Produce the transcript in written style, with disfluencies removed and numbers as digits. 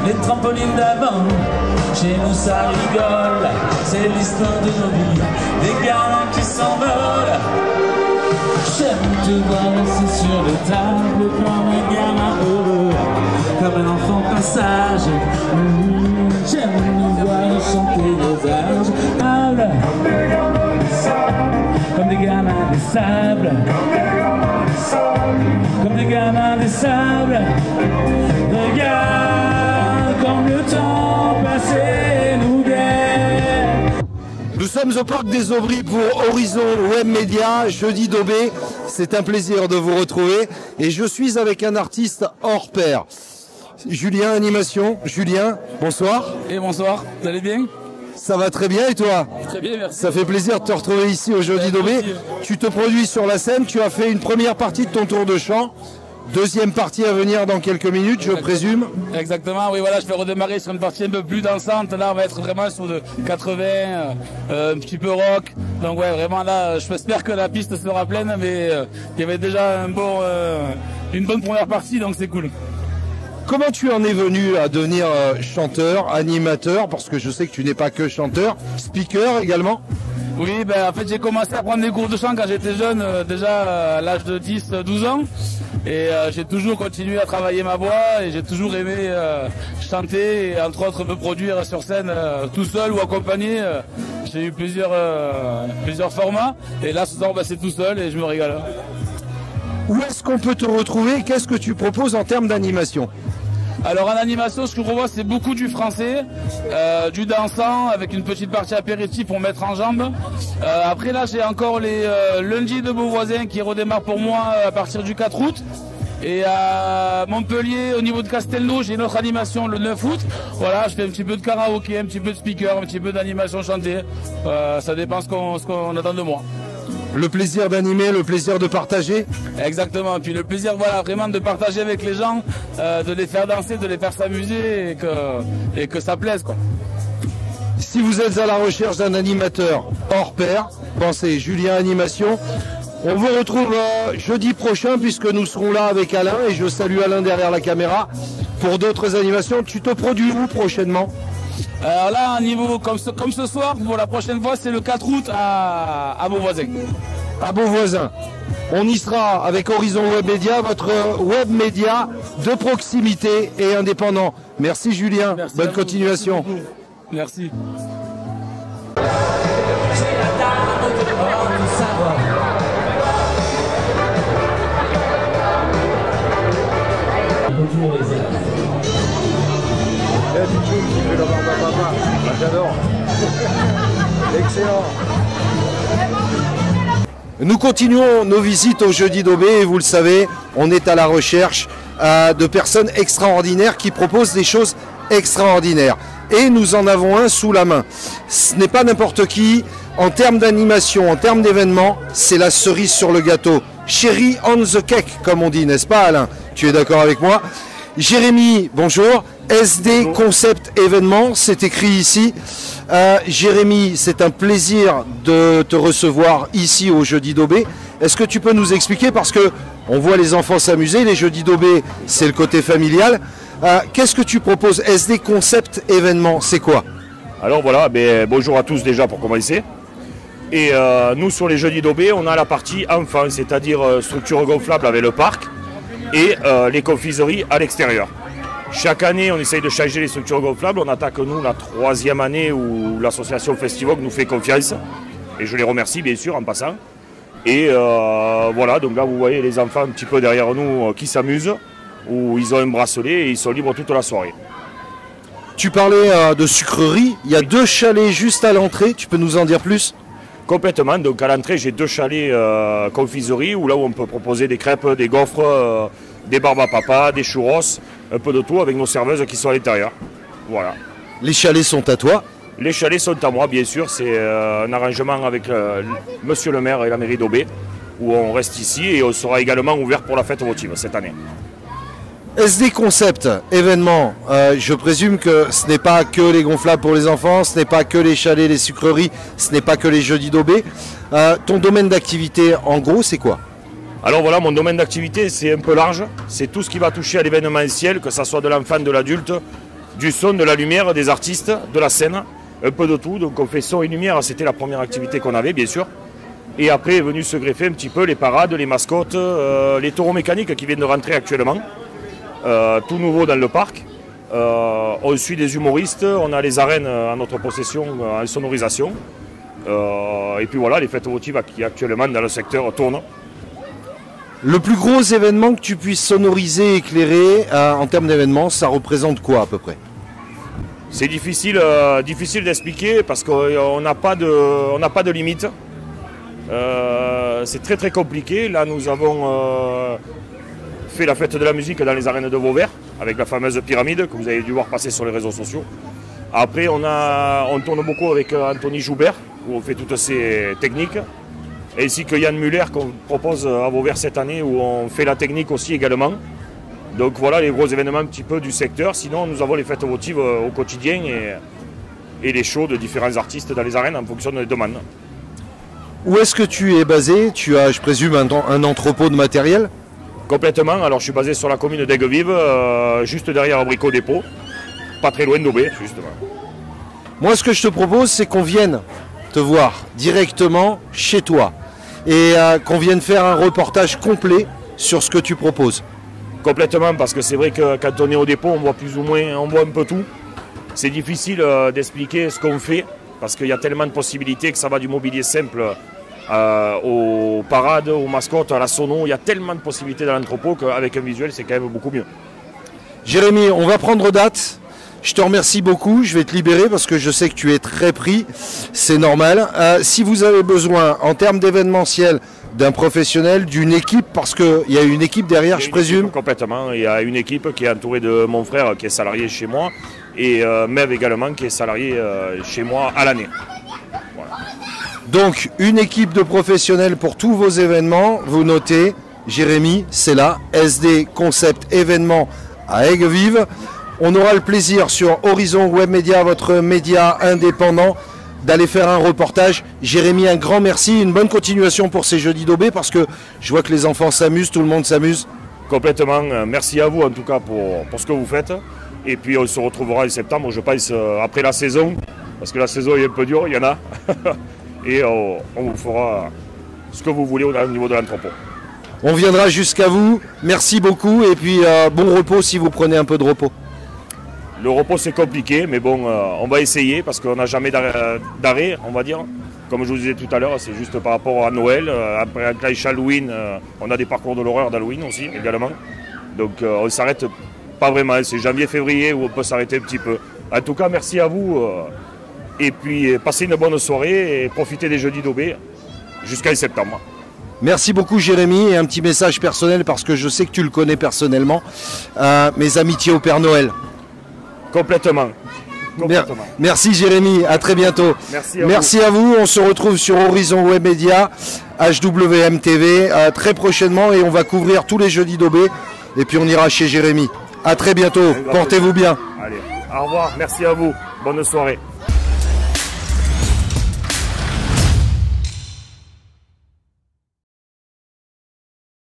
les trampolines d'avant. Chez nous ça rigole, c'est l'histoire de nos vies, des gamins qui s'envolent. J'aime te voir assis sur les tables comme un gamin heureux, comme un enfant passage. J'aime nous voir chanter les âges, comme des gamins des sables, comme des gamins des sables. Regarde comme le temps passé nous guette. Nous sommes au Parc des Aubry pour Horizon Web Media, jeudi d'Aubé. C'est un plaisir de vous retrouver et je suis avec un artiste hors pair. Julien Animation. Julien, bonsoir. Et bonsoir, vous allez bien? Ça va très bien et toi? Très bien, merci. Ça fait plaisir de te retrouver ici au jeudi d'Aubé. Tu te produis sur la scène, tu as fait une première partie de ton tour de chant. Deuxième partie à venir dans quelques minutes, je présume. Exactement, oui, voilà, je vais redémarrer sur une partie un peu plus dansante. Là, on va être vraiment sur de 80, un petit peu rock. Donc, ouais, vraiment, là, j'espère que la piste sera pleine, mais il y avait déjà une bonne première partie, donc c'est cool. Comment tu en es venu à devenir chanteur, animateur, parce que je sais que tu n'es pas que chanteur, speaker également? Oui, ben, en fait, j'ai commencé à prendre des cours de chant quand j'étais jeune, déjà à l'âge de 10-12 ans. Et j'ai toujours continué à travailler ma voix et j'ai toujours aimé chanter et entre autres me produire sur scène tout seul ou accompagné. J'ai eu plusieurs formats et là ce soir c'est tout seul et je me régale. Où est-ce qu'on peut te retrouver? Qu'est-ce que tu proposes en termes d'animation? Alors en animation, ce que je revois, c'est beaucoup du français, du dansant avec une petite partie apéritif pour mettre en jambe. Après là, j'ai encore les lundis de Beauvoisin qui redémarrent pour moi à partir du 4 août. Et à Montpellier, au niveau de Castelnau, j'ai une autre animation le 9 août. Voilà, je fais un petit peu de karaoké, un petit peu de speaker, un petit peu d'animation chantée. Ça dépend ce qu'on attend de moi. Le plaisir d'animer, le plaisir de partager. Exactement, puis le plaisir voilà, vraiment de partager avec les gens, de les faire danser, de les faire s'amuser et que ça plaise, quoi. Si vous êtes à la recherche d'un animateur hors pair, pensez Julien Animation. On vous retrouve jeudi prochain puisque nous serons là avec Alain et je salue Alain derrière la caméra pour d'autres animations. Tu te produis où prochainement? Alors là, à niveau comme ce soir, pour la prochaine fois, c'est le 4 août à Beauvoisin. À Beauvoisin. On y sera avec Horizon Web Media, votre web média de proximité et indépendant. Merci Julien, merci, bonne continuation. Merci. J'adore. Excellent. Nous continuons nos visites au jeudi d'Aubé et vous le savez, on est à la recherche de personnes extraordinaires qui proposent des choses extraordinaires. Et nous en avons un sous la main. Ce n'est pas n'importe qui. En termes d'animation, en termes d'événements, c'est la cerise sur le gâteau. Cherry on the cake, comme on dit, n'est-ce pas Alain? Tu es d'accord avec moi? Jérémy, bonjour. SD Concept Événement, c'est écrit ici. Jérémy, c'est un plaisir de te recevoir ici au jeudi d'Aubé. Est-ce que tu peux nous expliquer, parce que on voit les enfants s'amuser, les jeudis d'Aubé, c'est le côté familial. Qu'est-ce que tu proposes? SD Concept Événement, c'est quoi? Alors voilà, bonjour à tous déjà pour commencer. Et nous sur les jeudis d'Aubé, on a la partie enfants, c'est-à-dire structure gonflable avec le parc et les confiseries à l'extérieur. Chaque année, on essaye de changer les structures gonflables. On attaque, nous, la 3e année où l'association Festivog nous fait confiance. Et je les remercie, bien sûr, en passant. Et voilà, donc là, vous voyez les enfants un petit peu derrière nous qui s'amusent, où ils ont un bracelet et ils sont libres toute la soirée. Tu parlais de sucrerie. Il y a 2 chalets juste à l'entrée. Tu peux nous en dire plus? Complètement. Donc à l'entrée, j'ai 2 chalets confiserie, où là où on peut proposer des crêpes, des gaufres, des barbes à papa, des churros, un peu de tout avec nos serveuses qui sont à l'intérieur. Voilà. Les chalets sont à toi? Les chalets sont à moi, bien sûr. C'est un arrangement avec monsieur le maire et la mairie d'Aubé, où on reste ici et on sera également ouvert pour la fête votive cette année. SD Concept Événement, je présume que ce n'est pas que les gonflables pour les enfants, ce n'est pas que les chalets, les sucreries, ce n'est pas que les jeudis d'Aubé. Ton domaine d'activité, en gros, c'est quoi? Alors voilà, mon domaine d'activité, c'est un peu large. C'est tout ce qui va toucher à l'événementiel, que ce soit de l'enfant, de l'adulte, du son, de la lumière, des artistes, de la scène, un peu de tout. Donc on fait son et lumière, c'était la première activité qu'on avait bien sûr. Et après est venu se greffer un petit peu les parades, les mascottes, les taureaux mécaniques qui viennent de rentrer actuellement, tout nouveau dans le parc. On suit des humoristes, on a les arènes en notre possession en sonorisation. Et puis voilà, les fêtes votives qui actuellement dans le secteur tournent. Le plus gros événement que tu puisses sonoriser, éclairer en termes d'événements, ça représente quoi à peu près? C'est difficile d'expliquer parce qu'on n'a pas de limite. C'est très très compliqué. Là nous avons fait la fête de la musique dans les arènes de Vauvert avec la fameuse pyramide que vous avez dû voir passer sur les réseaux sociaux. Après on tourne beaucoup avec Anthony Joubert où on fait toutes ces techniques. Ainsi que Yann Muller qu'on propose à Vauvert cette année où on fait la technique aussi également. Donc voilà les gros événements un petit peu du secteur. Sinon nous avons les fêtes votives au quotidien et les shows de différents artistes dans les arènes en fonction des demandes. Où est-ce que tu es basé? Tu as, je présume, un entrepôt de matériel? Complètement. Alors je suis basé sur la commune d'Aigues-Vives, juste derrière Abricot Dépôt, pas très loin d'Aubé, justement. Moi, ce que je te propose, c'est qu'on vienne te voir directement chez toi et qu'on vienne faire un reportage complet sur ce que tu proposes. Complètement, parce que c'est vrai que quand on est au dépôt, on voit plus ou moins, on voit un peu tout. C'est difficile d'expliquer ce qu'on fait, parce qu'il y a tellement de possibilités que ça va du mobilier simple aux parades, aux mascottes, à la sono. Il y a tellement de possibilités dans l'entrepôt qu'avec un visuel, c'est quand même beaucoup mieux. Jérémy, on va prendre date. Je te remercie beaucoup. Je vais te libérer parce que je sais que tu es très pris. C'est normal. Si vous avez besoin, en termes d'événementiel, d'un professionnel, d'une équipe, parce qu'il y a une équipe derrière, je présume. Complètement. Il y a une équipe qui est entourée de mon frère qui est salarié chez moi et Mev également qui est salarié chez moi à l'année. Voilà. Donc, une équipe de professionnels pour tous vos événements. Vous notez, Jérémy, c'est là, SD Concept événement à Aigues-Vives. On aura le plaisir sur Horizon Web Média, votre média indépendant, d'aller faire un reportage. Jérémy, un grand merci, une bonne continuation pour ces jeudis d'Aubé parce que je vois que les enfants s'amusent, tout le monde s'amuse. Complètement, merci à vous en tout cas pour ce que vous faites. Et puis on se retrouvera en septembre, je pense, après la saison, parce que la saison est un peu dure, il y en a. Et on vous fera ce que vous voulez au niveau de l'entrepôt. On viendra jusqu'à vous, merci beaucoup et puis bon repos si vous prenez un peu de repos. Le repos c'est compliqué, mais bon, on va essayer parce qu'on n'a jamais d'arrêt, on va dire. Comme je vous disais tout à l'heure, c'est juste par rapport à Noël. Après avec Halloween, on a des parcours de l'horreur d'Halloween aussi également. Donc on ne s'arrête pas vraiment, c'est janvier-février où on peut s'arrêter un petit peu. En tout cas, merci à vous. Et puis passez une bonne soirée et profitez des jeudis d'Aubé jusqu'à septembre. Merci beaucoup Jérémy et un petit message personnel parce que je sais que tu le connais personnellement. Mes amitiés au Père Noël. Complètement. Merci Jérémy, à très bientôt. Merci à vous, on se retrouve sur Horizon Web Média, HWM TV très prochainement et on va couvrir tous les jeudis d'Aubé et puis on ira chez Jérémy. À très bientôt, portez-vous bien. Allez, au revoir, merci à vous, bonne soirée.